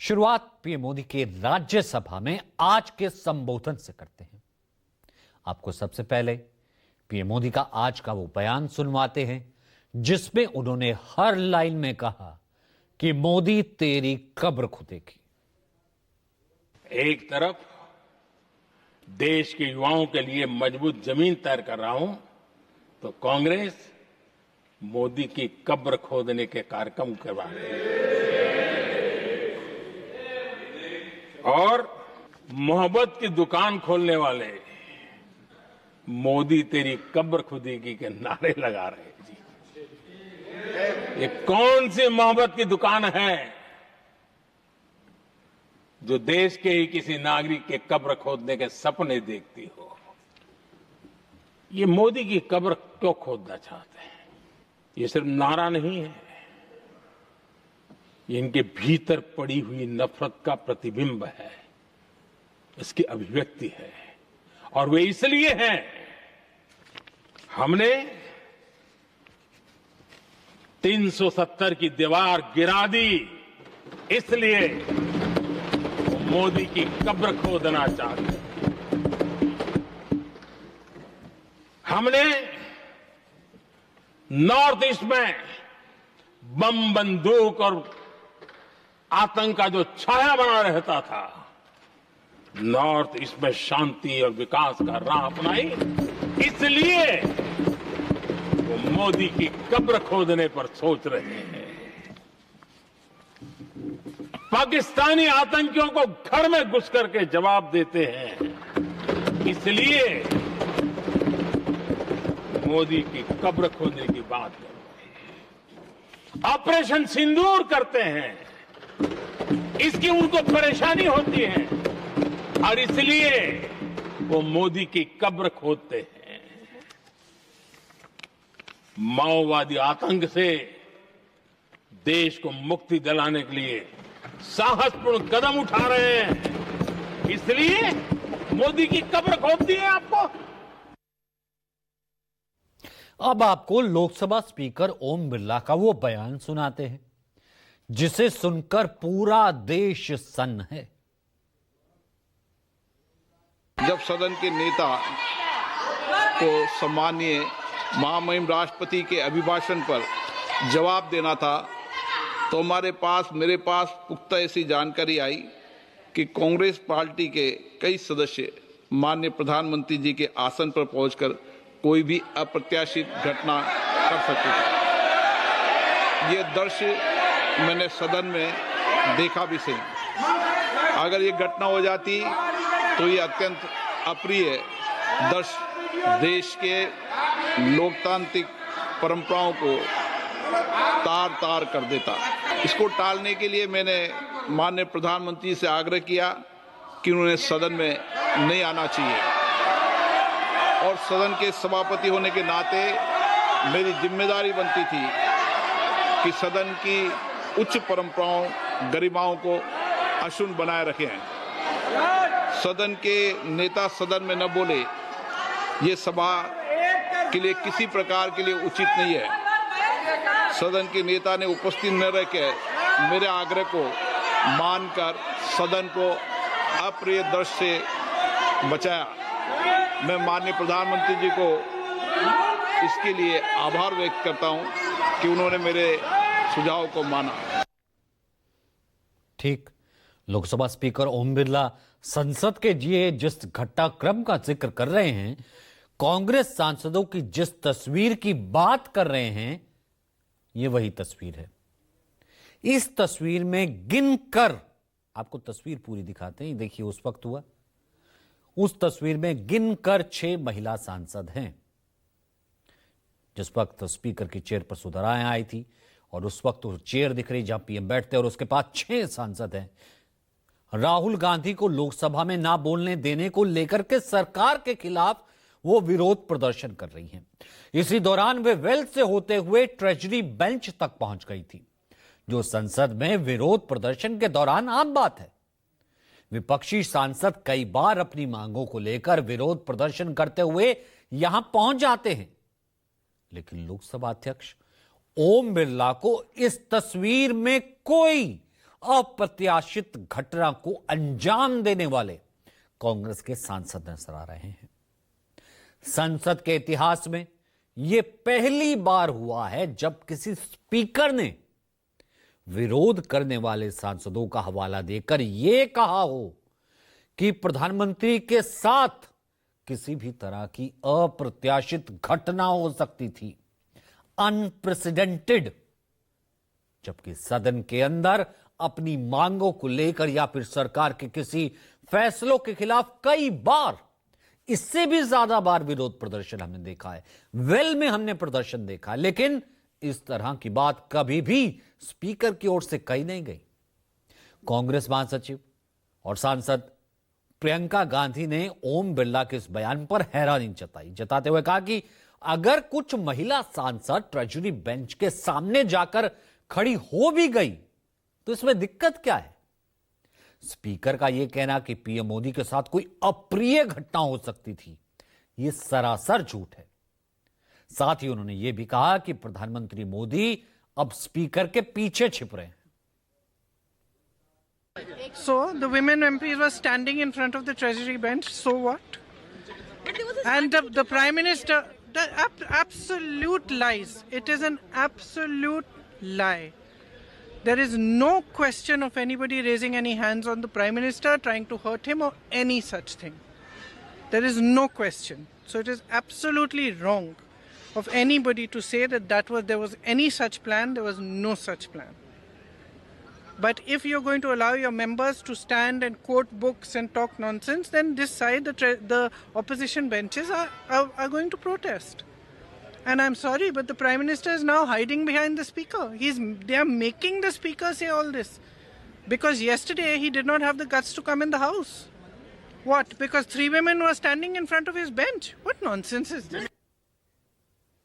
शुरुआत पीएम मोदी के राज्यसभा में आज के संबोधन से करते हैं। आपको सबसे पहले पीएम मोदी का आज का वो बयान सुनवाते हैं जिसमें उन्होंने हर लाइन में कहा कि मोदी तेरी कब्र खुदेगी। एक तरफ देश के युवाओं के लिए मजबूत जमीन तैयार कर रहा हूं, तो कांग्रेस मोदी की कब्र खोदने के कार्यक्रम करवा रही है और मोहब्बत की दुकान खोलने वाले मोदी तेरी कब्र खुदेगी के नारे लगा रहे हैं। जी, ये कौन सी मोहब्बत की दुकान है जो देश के ही किसी नागरिक के कब्र खोदने के सपने देखती हो? ये मोदी की कब्र क्यों खोदना चाहते हैं? ये सिर्फ नारा नहीं है, ये इनके भीतर पड़ी हुई नफरत का प्रतिबिंब है, इसकी अभिव्यक्ति है। और वे इसलिए हैं, हमने 370 की दीवार गिरा दी, इसलिए वो मोदी की कब्र खोदना चाहते हैं। हमने नॉर्थ ईस्ट में बम बंदूक और आतंक का जो छाया बना रहता था, नॉर्थ ईस्ट में शांति और विकास का राह अपनाई, इसलिए वो मोदी की कब्र खोदने पर सोच रहे हैं। पाकिस्तानी आतंकियों को घर में घुस करके जवाब देते हैं, इसलिए मोदी की कब्र खोदने की बात कर रहे हैं। ऑपरेशन सिंदूर करते हैं, इसकी उनको परेशानी होती है और इसलिए वो मोदी की कब्र खोदते हैं। माओवादी आतंक से देश को मुक्ति दिलाने के लिए साहसपूर्ण कदम उठा रहे हैं, इसलिए मोदी की कब्र खोदती है आपको। अब आपको लोकसभा स्पीकर ओम बिरला का वो बयान सुनाते हैं जिसे सुनकर पूरा देश सन्न है। जब सदन के नेता को सम्मानीय महामहिम राष्ट्रपति के अभिभाषण पर जवाब देना था, तो मेरे पास पुख्ता ऐसी जानकारी आई कि कांग्रेस पार्टी के कई सदस्य माननीय प्रधानमंत्री जी के आसन पर पहुंचकर कोई भी अप्रत्याशित घटना कर सकते थे। ये दृश्य मैंने सदन में देखा भी सही। अगर ये घटना हो जाती तो ये अत्यंत अप्रिय दृश्य देश के लोकतांत्रिक परंपराओं को तार तार कर देता। इसको टालने के लिए मैंने माननीय प्रधानमंत्री से आग्रह किया कि उन्हें सदन में नहीं आना चाहिए और सदन के सभापति होने के नाते मेरी जिम्मेदारी बनती थी कि सदन की उच्च परंपराओं, गरिमाओं को अक्षुण्ण बनाए रखें। सदन के नेता सदन में न बोले, ये सभा के लिए किसी प्रकार के लिए उचित नहीं है। सदन के नेता ने उपस्थित न रहकर मेरे आग्रह को मानकर सदन को अप्रिय दृश्य से बचाया। मैं माननीय प्रधानमंत्री जी को इसके लिए आभार व्यक्त करता हूं कि उन्होंने मेरे सुझाव को माना। ठीक, लोकसभा स्पीकर ओम बिरला संसद के लिए जिस घटनाक्रम का जिक्र कर रहे हैं, कांग्रेस सांसदों की जिस तस्वीर की बात कर रहे हैं, यह वही तस्वीर है। इस तस्वीर में गिनकर आपको तस्वीर पूरी दिखाते हैं। देखिए, उस वक्त हुआ, उस तस्वीर में गिनकर 6 महिला सांसद हैं। जिस वक्त स्पीकर की चेयर पर सुधराएं आई थी और उस वक्त वो चेयर दिख रही जहां पीएम बैठते और उसके पास 6 सांसद हैं। राहुल गांधी को लोकसभा में ना बोलने देने को लेकर के सरकार के खिलाफ वो विरोध प्रदर्शन कर रही हैं। इसी दौरान वे वेल से होते हुए ट्रेजरी बेंच तक पहुंच गई थी, जो संसद में विरोध प्रदर्शन के दौरान आम बात है। विपक्षी सांसद कई बार अपनी मांगों को लेकर विरोध प्रदर्शन करते हुए यहां पहुंच जाते हैं, लेकिन लोकसभा अध्यक्ष ओम बिरला को इस तस्वीर में कोई अप्रत्याशित घटना को अंजाम देने वाले कांग्रेस के सांसद नजर आ रहे हैं। संसद के इतिहास में यह पहली बार हुआ है जब किसी स्पीकर ने विरोध करने वाले सांसदों का हवाला देकर यह कहा हो कि प्रधानमंत्री के साथ किसी भी तरह की अप्रत्याशित घटना हो सकती थी, अनप्रेसिडेंटेड। जबकि सदन के अंदर अपनी मांगों को लेकर या फिर सरकार के किसी फैसलों के खिलाफ कई बार, इससे भी ज्यादा बार विरोध प्रदर्शन हमने देखा है, वेल में हमने प्रदर्शन देखा है, लेकिन इस तरह की बात कभी भी स्पीकर की ओर से कही नहीं गई। कांग्रेस महासचिव और सांसद प्रियंका गांधी ने ओम बिरला के इस बयान पर हैरानी जताते हुए कहा कि अगर कुछ महिला सांसद ट्रेजरी बेंच के सामने जाकर खड़ी हो भी गई तो इसमें दिक्कत क्या है। स्पीकर का यह कहना कि पीएम मोदी के साथ कोई अप्रिय घटना हो सकती थी, यह सरासर झूठ है। साथ ही उन्होंने यह भी कहा कि प्रधानमंत्री मोदी अब स्पीकर के पीछे छिप रहे हैं। So the women MPs were standing in front of the Treasury bench. So what? And the Prime Minister, absolute lies. It is an absolute lie. There is no question of anybody raising any hands on the Prime Minister, trying to hurt him or any such thing. There is no question. So it is absolutely wrong of anybody to say that there was any such plan. There was no such plan. But if you're going to allow your members to stand and quote books and talk nonsense, then this side, the opposition benches are going to protest. And I'm sorry, but the Prime Minister is now hiding behind the Speaker. They are making the Speaker say all this. Because yesterday he did not have the guts to come in the House. What? Because 3 women were standing in front of his bench? What nonsense is this?